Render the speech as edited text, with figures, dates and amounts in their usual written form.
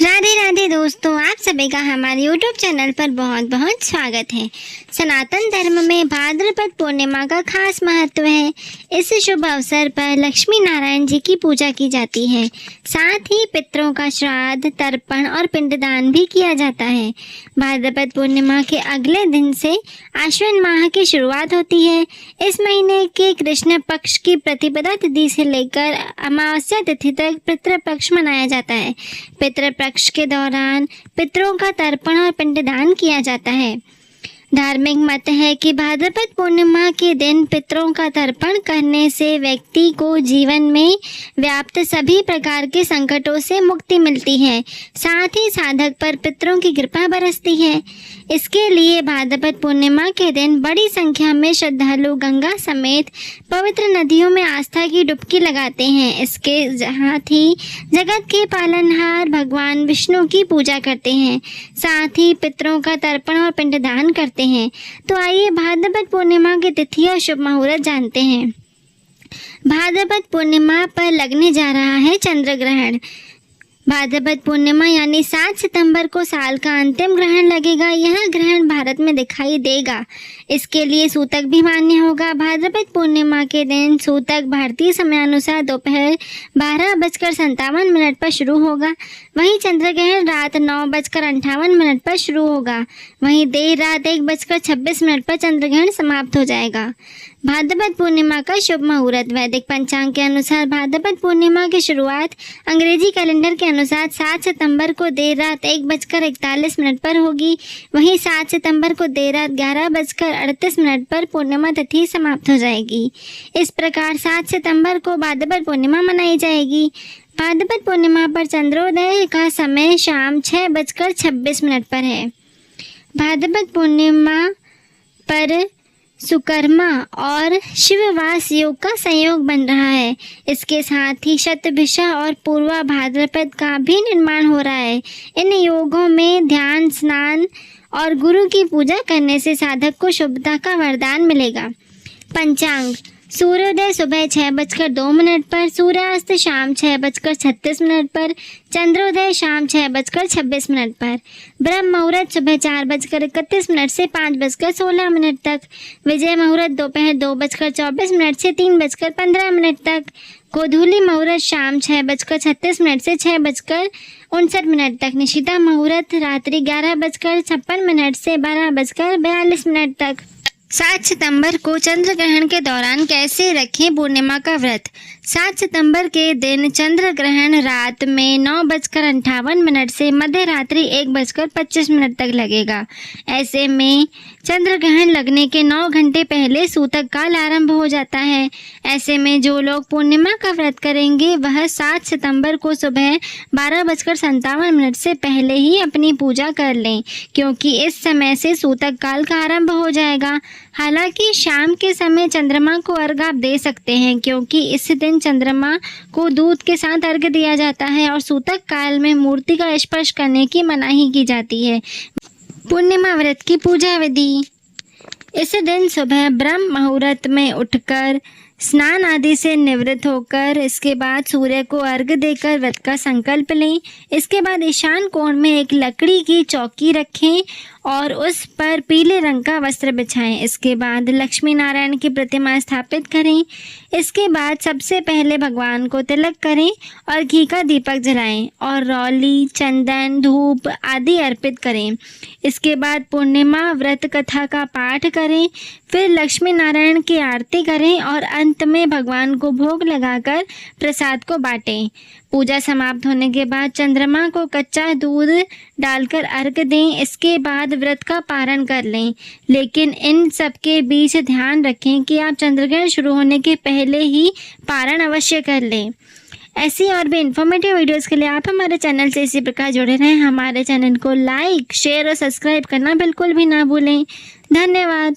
राधे राधे दोस्तों, आप सभी का हमारे YouTube चैनल पर बहुत बहुत स्वागत है। सनातन धर्म में भाद्रपद पूर्णिमा का खास महत्व है। इस शुभ अवसर पर लक्ष्मी नारायण जी की पूजा की जाती है। साथ ही पितरों का श्राद्ध, तर्पण और पिंडदान भी किया जाता है। भाद्रपद पूर्णिमा के अगले दिन से आश्विन माह की शुरुआत होती है। इस महीने के कृष्ण पक्ष की प्रतिपदा तिथि से लेकर अमावस्या तिथि तक पितृपक्ष मनाया जाता है। पितृपक्ष के दौरान पितरों का तर्पण और पिंडदान किया जाता है। धार्मिक मत है कि भाद्रपद पूर्णिमा के दिन पितरों का तर्पण करने से व्यक्ति को जीवन में व्याप्त सभी प्रकार के संकटों से मुक्ति मिलती है। साथ ही साधक पर पितरों की कृपा बरसती है। इसके लिए भाद्रपद पूर्णिमा के दिन बड़ी संख्या में श्रद्धालु गंगा समेत पवित्र नदियों में आस्था की डुबकी लगाते हैं। इसके साथ ही जगत के पालनहार भगवान विष्णु की पूजा करते हैं। साथ ही पितरों का तर्पण और पिंडदान करते हैं। तो आइए भाद्रपद पूर्णिमा की तिथि और शुभ मुहूर्त जानते हैं। भाद्रपद पूर्णिमा पर लगने जा रहा है चंद्र ग्रहण। भाद्रपद पूर्णिमा यानी 7 सितंबर को साल का अंतिम ग्रहण लगेगा। यह ग्रहण भारत में दिखाई देगा। इसके लिए सूतक भी मान्य होगा। भाद्रपद पूर्णिमा के दिन सूतक भारतीय समयानुसार दोपहर 12:57 पर शुरू होगा। वहीं चंद्र ग्रहण रात 9:58 पर शुरू होगा। वहीं देर रात 1:26 पर चंद्र ग्रहण समाप्त हो जाएगा। भाद्रपद पूर्णिमा का शुभ मुहूर्त। वैदिक पंचांग के अनुसार भाद्रपद पूर्णिमा की शुरुआत अंग्रेजी कैलेंडर के अनुसार 7 सितंबर को देर रात 1:41 पर होगी। वहीं 7 सितंबर को देर रात 11:38 पर पूर्णिमा तिथि समाप्त हो जाएगी। इस प्रकार 7 सितंबर को भाद्रपद पूर्णिमा मनाई जाएगी। भाद्रपद पूर्णिमा पर चंद्रोदय का समय शाम 6:26 पर है। भाद्रपद पूर्णिमा पर सुकर्मा और शिववास योग का संयोग बन रहा है। इसके साथ ही शतभिषा और पूर्वा भाद्रपद का भी निर्माण हो रहा है। इन योगों में ध्यान, स्नान और गुरु की पूजा करने से साधक को शुभता का वरदान मिलेगा। पंचांग। सूर्योदय सुबह 6:02 पर, सूर्यास्त शाम 6:36 पर, चंद्रोदय शाम 6:26 पर, ब्रह्म मुहूर्त सुबह 4:31 से 5:16 तक, विजय मुहूर्त दोपहर 2:24 से 3:15 तक, गोधूली मुहूर्त शाम 6:36 से 6:59 तक, निशिता मुहूर्त रात्रि 11:56 से 12:42 तक। 7 सितंबर को चंद्र ग्रहण के दौरान कैसे रखें पूर्णिमा का व्रत। 7 सितंबर के दिन चंद्र ग्रहण रात में 9:58 से मध्य रात्रि 1:25 तक लगेगा। ऐसे में चंद्र ग्रहण लगने के 9 घंटे पहले सूतक काल आरंभ हो जाता है। ऐसे में जो लोग पूर्णिमा का व्रत करेंगे वह 7 सितंबर को सुबह 12:57 से पहले ही अपनी पूजा कर लें, क्योंकि इस समय से सूतक काल का आरंभ हो जाएगा। हालांकि शाम के समय चंद्रमा को अर्घ आप दे सकते हैं, क्योंकि इस दिन चंद्रमा को दूध के साथ अर्घ दिया जाता है और सूतक काल में मूर्ति का स्पर्श करने की मनाही की जाती है। पूर्णिमा व्रत की पूजा विधि। इस दिन सुबह ब्रह्म मुहूर्त में उठकर स्नान आदि से निवृत्त होकर इसके बाद सूर्य को अर्घ देकर व्रत का संकल्प लें। इसके बाद ईशान कोण में एक लकड़ी की चौकी रखें और उस पर पीले रंग का वस्त्र बिछाएं। इसके बाद लक्ष्मी नारायण की प्रतिमा स्थापित करें। इसके बाद सबसे पहले भगवान को तिलक करें और घी का दीपक जलाएं और रौली, चंदन, धूप आदि अर्पित करें। इसके बाद पूर्णिमा व्रत कथा का पाठ करें। फिर लक्ष्मी नारायण की आरती करें और अंत में भगवान को भोग लगाकर प्रसाद को बांटें। पूजा समाप्त होने के बाद चंद्रमा को कच्चा दूध डालकर अर्घ दें। इसके बाद व्रत का पारण कर लें, लेकिन इन सब के बीच ध्यान रखें कि आप चंद्रग्रहण शुरू होने के पहले ही पारण अवश्य कर लें। ऐसी और भी इन्फॉर्मेटिव वीडियोस के लिए आप हमारे चैनल से इसी प्रकार जुड़े रहें। हमारे चैनल को लाइक, शेयर और सब्सक्राइब करना बिल्कुल भी ना भूलें। धन्यवाद।